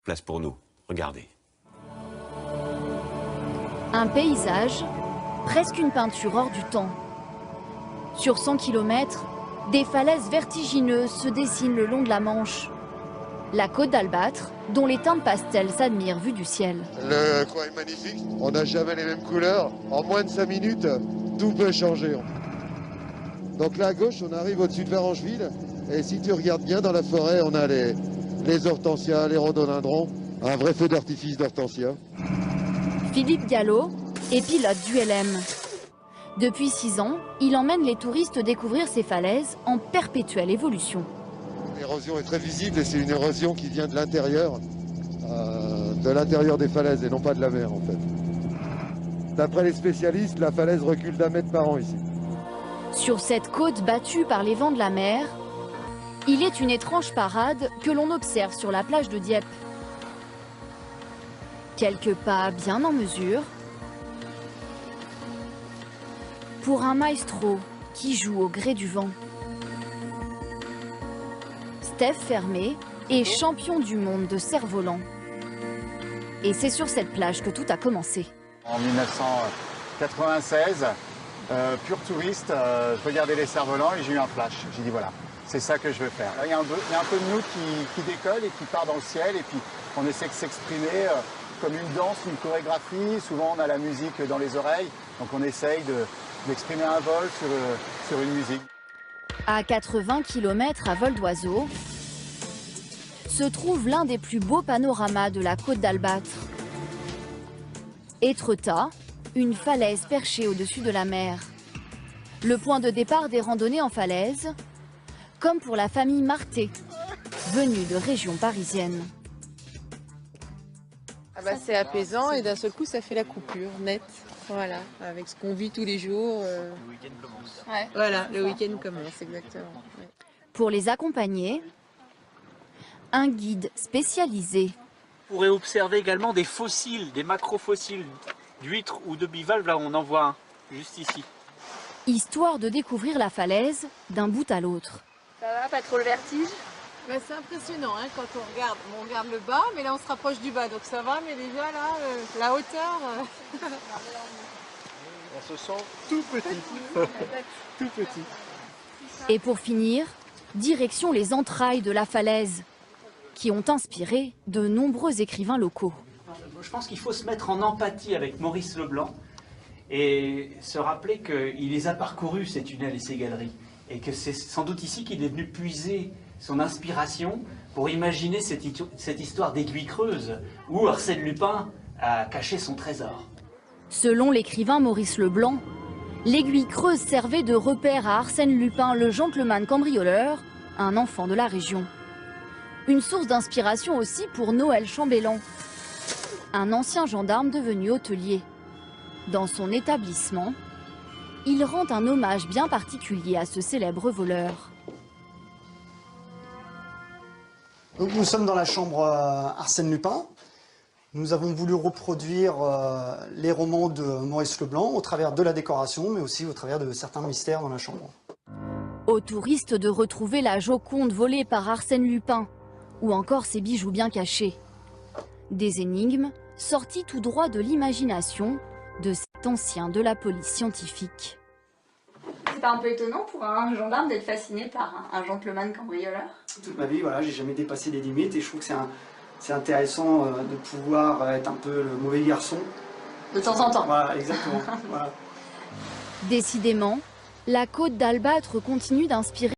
Place pour nous, regardez. Un paysage, presque une peinture hors du temps. Sur 100 km, des falaises vertigineuses se dessinent le long de la Manche. La côte d'Albâtre, dont les teintes pastel s'admirent vues du ciel. Le coin est magnifique, on n'a jamais les mêmes couleurs. En moins de 5 minutes, tout peut changer. Donc là à gauche, on arrive au-dessus de Varangeville. Et si tu regardes bien dans la forêt, on a les hortensias, les rhododendrons, un vrai feu d'artifice d'hortensias. Philippe Gallo est pilote du LM. Depuis 6 ans, il emmène les touristes découvrir ces falaises en perpétuelle évolution. L'érosion est très visible et c'est une érosion qui vient de l'intérieur des falaises et non pas de la mer en fait. D'après les spécialistes, la falaise recule d'1 mètre par an ici. Sur cette côte battue par les vents de la mer, il est une étrange parade que l'on observe sur la plage de Dieppe. Quelques pas bien en mesure pour un maestro qui joue au gré du vent. Steph Fermé est champion du monde de cerf-volant. Et c'est sur cette plage que tout a commencé. En 1996, pur touriste, je regardais les cerfs-volants et j'ai eu un flash. J'ai dit voilà, c'est ça que je veux faire. Là, il y a un peu de nous qui décolle et qui part dans le ciel et puis on essaie de s'exprimer comme une danse, une chorégraphie. Souvent on a la musique dans les oreilles, donc on essaye d'exprimer un vol sur une musique. À 80 km à vol d'oiseau, se trouve l'un des plus beaux panoramas de la côte d'Albâtre. Étretat, une falaise perchée au-dessus de la mer. Le point de départ des randonnées en falaise, comme pour la famille Marté, venue de région parisienne. Ah bah c'est apaisant et d'un seul coup ça fait la coupure nette. Voilà, avec ce qu'on vit tous les jours. Le week-end commence. Ouais. Voilà, le week-end commence, exactement. Ouais. Pour les accompagner, un guide spécialisé. Vous pourrez observer également des fossiles, des macrofossiles d'huîtres ou de bivalves. Là, on en voit un, juste ici. Histoire de découvrir la falaise d'un bout à l'autre. Ça va, pas trop le vertige? Bah, c'est impressionnant hein, quand on regarde le bas, mais là on se rapproche du bas, donc ça va, mais déjà là, la hauteur... On se sent tout petit, tout petit. Et pour finir, direction les entrailles de la falaise, qui ont inspiré de nombreux écrivains locaux. Je pense qu'il faut se mettre en empathie avec Maurice Leblanc et se rappeler qu'il les a parcourus, ces tunnels et ces galeries. Et que c'est sans doute ici qu'il est venu puiser son inspiration pour imaginer cette histoire d'aiguille creuse où Arsène Lupin a caché son trésor. Selon l'écrivain Maurice Leblanc, l'aiguille creuse servait de repère à Arsène Lupin, le gentleman cambrioleur, un enfant de la région. Une source d'inspiration aussi pour Noël Chambellan, un ancien gendarme devenu hôtelier. Dans son établissement, il rend un hommage bien particulier à ce célèbre voleur. Donc nous sommes dans la chambre Arsène Lupin. Nous avons voulu reproduire les romans de Maurice Leblanc au travers de la décoration, mais aussi au travers de certains mystères dans la chambre. Aux touristes de retrouver la Joconde volée par Arsène Lupin, ou encore ses bijoux bien cachés. Des énigmes sorties tout droit de l'imagination de cet ancien de la police scientifique. C'est pas un peu étonnant pour un gendarme d'être fasciné par un gentleman cambrioleur? Toute ma vie, voilà, j'ai jamais dépassé les limites et je trouve que c'est intéressant de pouvoir être un peu le mauvais garçon. De temps en temps. Voilà, exactement. Voilà. Décidément, la côte d'Albâtre continue d'inspirer